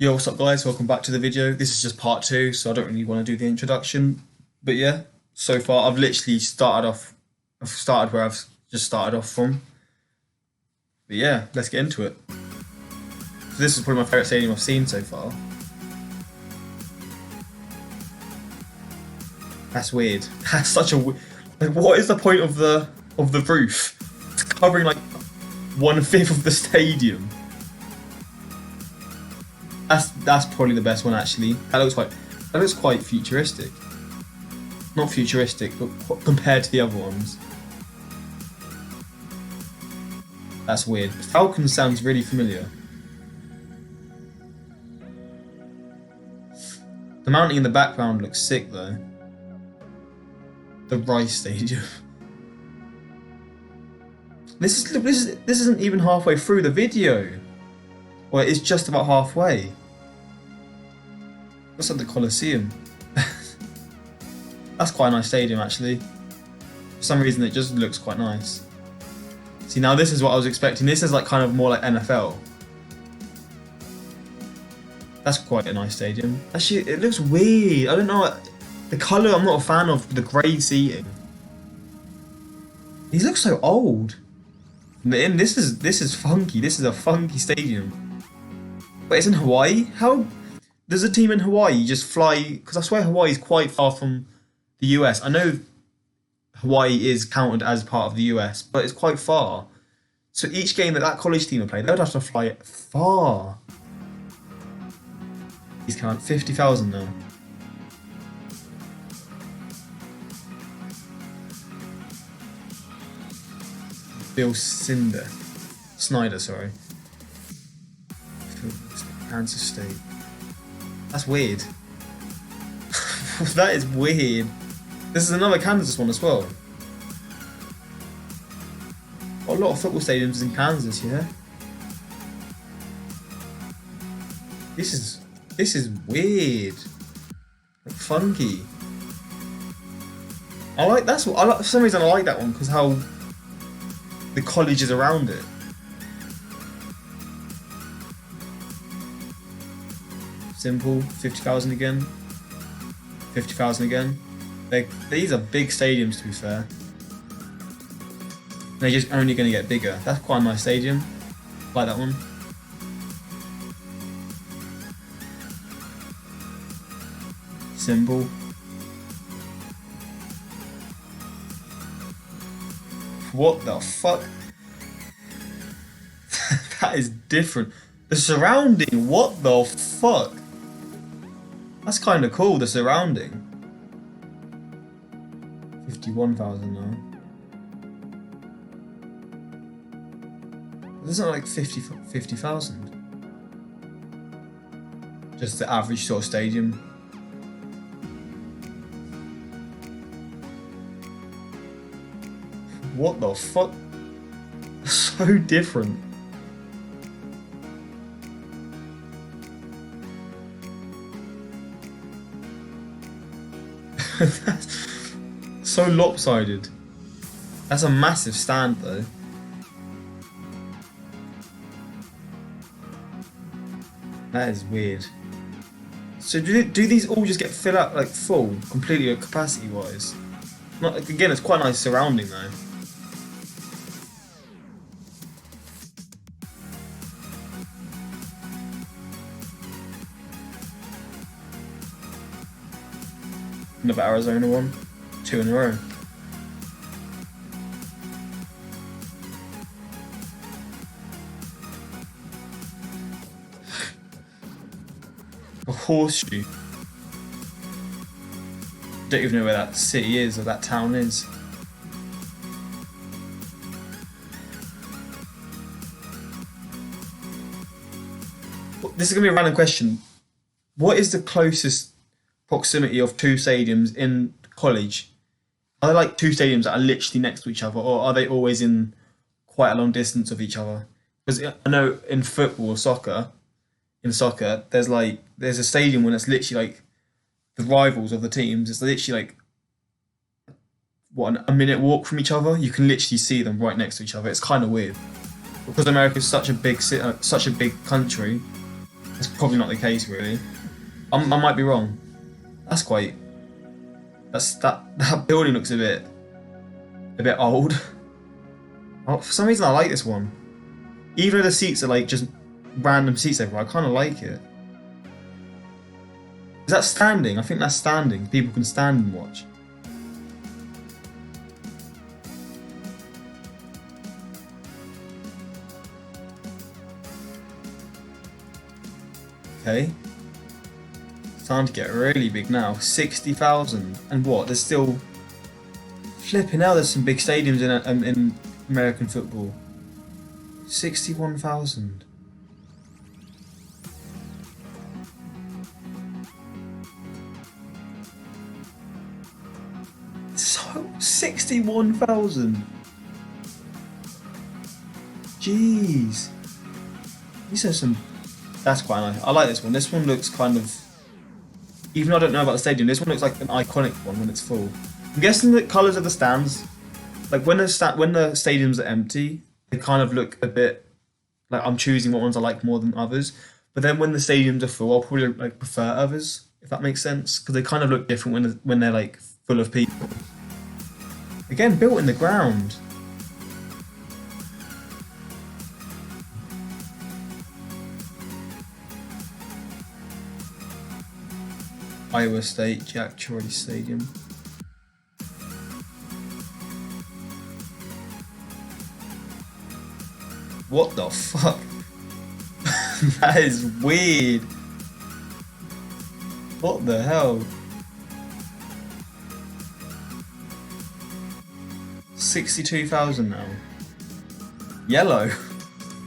Yo, what's up guys? Welcome back to the video. This is just part two, so I don't really want to do the introduction. But yeah, so far I've started where I've just started off from. But yeah, let's get into it. So this is probably my favourite stadium I've seen so far. That's weird. That's such a like, what is the point of the roof? It's covering like 1/5 of the stadium. That's probably the best one actually. That looks quite futuristic. Not futuristic, but compared to the other ones. That's weird. Falcon sounds really familiar. The mounting in the background looks sick though. The Rice Stadium. This isn't even halfway through the video. Well, it's just about halfway. Looks like the Colosseum. That's quite a nice stadium actually. For some reason it just looks quite nice. See, now this is what I was expecting. This is like kind of more like NFL. That's quite a nice stadium. Actually, it looks weird. I don't know. The colour I'm not a fan of, the grey seating. These look so old. And this is funky. This is a funky stadium. But it's in Hawaii? How? There's a team in Hawaii, you just fly, because I swear Hawaii is quite far from the US. I know Hawaii is counted as part of the US, but it's quite far. So each game that college team would play, they would have to fly far. He's count 50,000 now. Bill Snyder, sorry. Kansas State. That's weird. That is weird. This is another Kansas one as well. Got a lot of football stadiums in Kansas, yeah. This is weird. Like funky. For some reason I like that one because how the college is around it. Simple, 50,000 again. 50,000 again. These are big stadiums to be fair. They're just only going to get bigger. That's quite a nice stadium. Like that one. Simple. What the fuck? That is different. The surrounding, what the fuck? That's kind of cool, the surrounding. 51,000 now. This isn't like 50,000. Just the average sort of stadium. What the fuck? So different. That's so lopsided. That's a massive stand though. That is weird. So do these all just get filled up like full, completely capacity wise? Not, again, it's quite a nice surrounding though. Another Arizona one. 2 in a row. A horseshoe. Don't even know where that city is or that town is. This is going to be a random question. What is the closest proximity of two stadiums in college? Are there like two stadiums that are literally next to each other, or are they always in quite a long distance of each other? Because I know in football or soccer, there's a stadium when it's literally like the rivals of the teams. It's literally like a minute walk from each other. You can literally see them right next to each other. It's kind of weird because America is such a big country. That's probably not the case, really. I might be wrong. That's quite. That building looks a bit old. Oh, for some reason, I like this one. Even though the seats are like just random seats everywhere, I kind of like it. Is that standing? I think that's standing. People can stand and watch. Okay. It's time to get really big now. 60,000. And what? There's still... Flipping hell, there's some big stadiums in American football. 61,000. So 61,000. Jeez. These are some. That's quite nice. I like this one. This one looks kind of. Even though I don't know about the stadium, this one looks like an iconic one when it's full. I'm guessing the colours of the stands, like when the stadiums are empty, they kind of look a bit like I'm choosing what ones I like more than others. But then when the stadiums are full, I'll probably like prefer others, if that makes sense, because they kind of look different when they're like full of people. Again, built in the ground. Iowa State Jack Troy Stadium. What the fuck? That is weird. What the hell? 62,000 now. Yellow.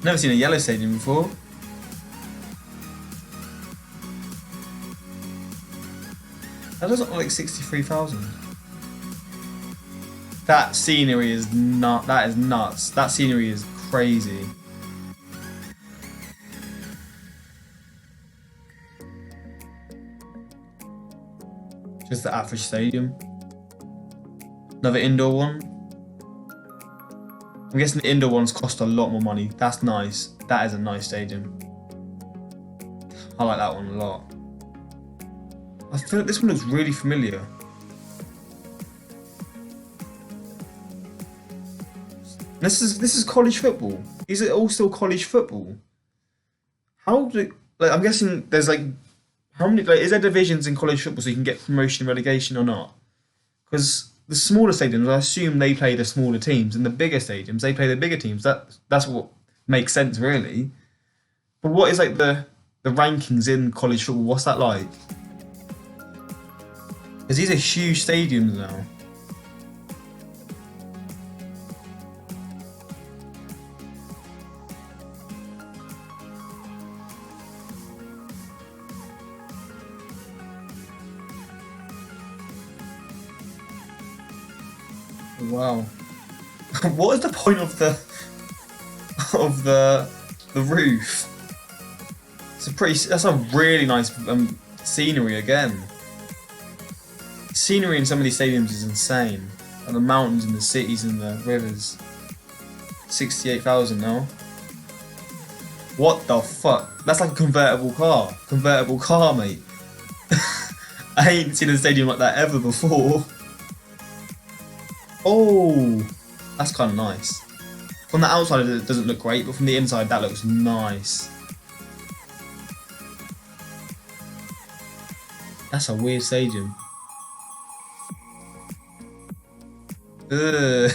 Never seen a yellow stadium before. That doesn't look like 63,000. That scenery is not. That is nuts. That scenery is crazy. Just the average stadium. Another indoor one. I'm guessing the indoor ones cost a lot more money. That's nice. That is a nice stadium. I like that one a lot. I feel like this one looks really familiar. This is college football. Is it all still college football? How do like I'm guessing there's like how many like is there divisions in college football so you can get promotion and relegation or not? Because the smaller stadiums, I assume they play the smaller teams, and the bigger stadiums they play the bigger teams. That's what makes sense really. But what is like the rankings in college football? What's that like? Because these are huge stadiums now. Wow. What is the point of the roof? That's a really nice scenery again. Scenery in some of these stadiums is insane. And the mountains and the cities and the rivers. 68,000 now. What the fuck? That's like a convertible car. Convertible car, mate. I ain't seen a stadium like that ever before. Oh, that's kind of nice. From the outside it doesn't look great, but from the inside that looks nice. That's a weird stadium. Ugh.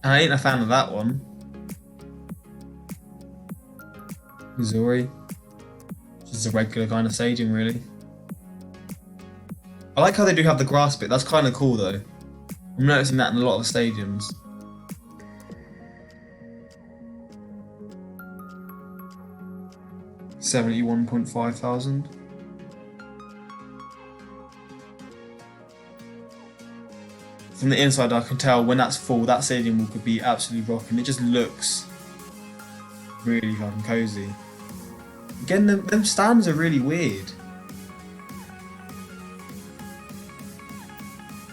I ain't a fan of that one. Missouri. Just a regular kind of stadium, really. I like how they do have the grass bit. That's kind of cool, though. I'm noticing that in a lot of stadiums. $71.5 thousand. From the inside, I can tell when that's full, that stadium could be absolutely rocking. It just looks really fucking cozy. Again, them stands are really weird.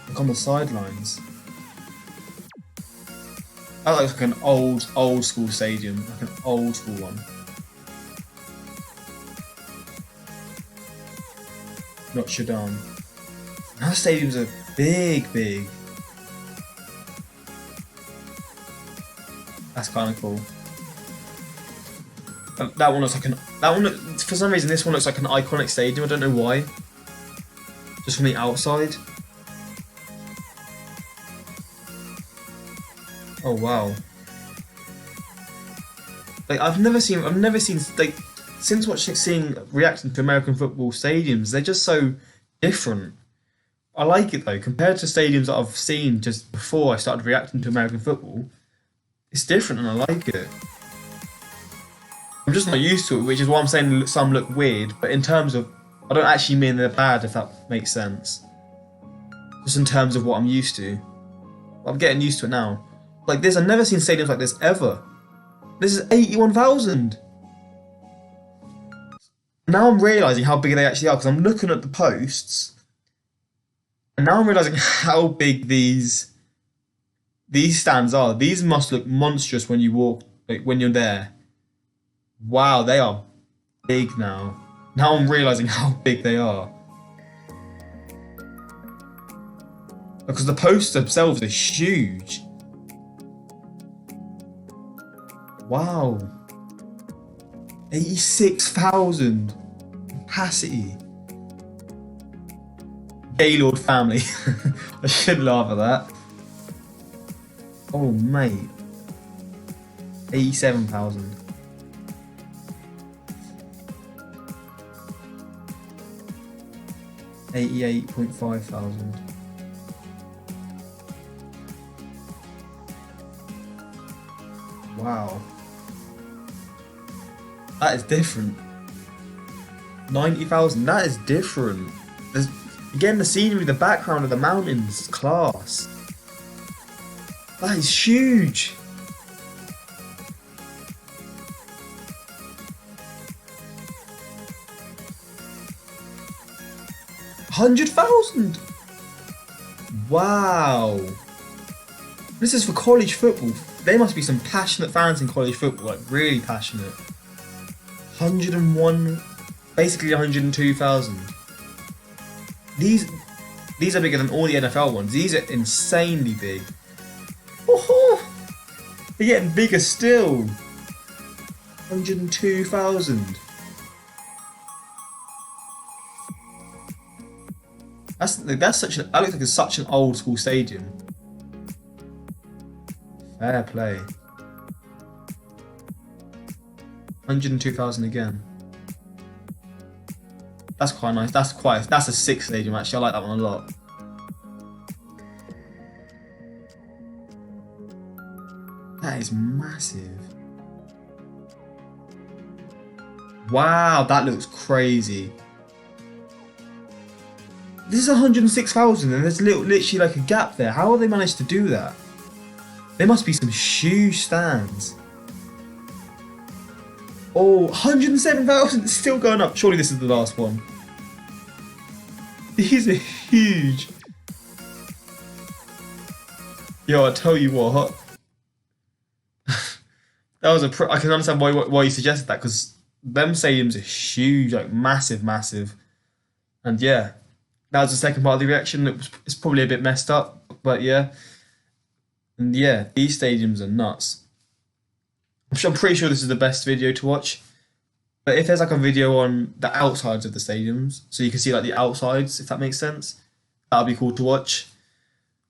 Like on the sidelines. That looks like an old school stadium, like an old school one. Notre Dame. Our stadiums are big, big. That's kind of cool. That one looks like an. That one, for some reason, this one looks like an iconic stadium. I don't know why. Just from the outside. Oh wow. Like I've never seen like since reacting to American football stadiums, they're just so different. I like it though, compared to stadiums that I've seen just before I started reacting to American football. It's different and I like it. I'm just not used to it, which is why I'm saying some look weird, but in terms of, I don't actually mean they're bad, if that makes sense. Just in terms of what I'm used to. I'm getting used to it now. Like this, I've never seen stadiums like this ever. This is 81,000. Now I'm realising how big they actually are, because I'm looking at the posts, and now I'm realising how big these stands are. These must look monstrous when you walk, like when you're there. Wow, they are big now. Now I'm realising how big they are. Because the posts themselves are huge. Wow. 86,000 capacity. Gaylord family. I should laugh at that. Oh mate. 87,000. $88.5 thousand. Wow. That is different. 90,000, that is different. There's, again, the scenery, the background of the mountains, class. That is huge. $100,000. Wow. This is for college football. There must be some passionate fans in college football, like really passionate. 101, basically 102,000. These are bigger than all the NFL ones. These are insanely big. Oh, they're getting bigger still. 102,000. That's such an. That looks like it's such an old school stadium. Fair play. 102,000 again. That's quite nice. That's a sick stadium actually. I like that one a lot. That is massive. Wow, that looks crazy. This is 106,000 and there's literally like a gap there. How have they managed to do that? There must be some huge stands. Oh, 107,000, it's still going up. Surely this is the last one. These are huge. Yo, I tell you what. That was I can understand why you suggested that, because them stadiums are huge, like massive, massive. And yeah, that was the second part of the reaction. It's probably a bit messed up, but yeah. And yeah, these stadiums are nuts. I'm pretty sure this is the best video to watch. But if there's like a video on the outsides of the stadiums, so you can see like the outsides, if that makes sense, that'll be cool to watch.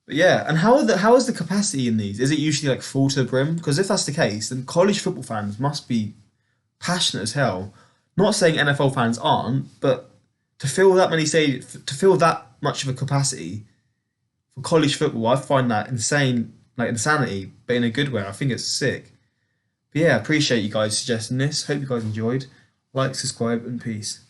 But yeah, and how is the capacity in these? Is it usually like full to the brim? Because if that's the case, then college football fans must be passionate as hell. Not saying NFL fans aren't, but to fill that many stadiums, to fill that much of a capacity for college football, I find that insane, like insanity, but in a good way. I think it's sick. But yeah, I appreciate you guys suggesting this. Hope you guys enjoyed. Like, subscribe, and peace.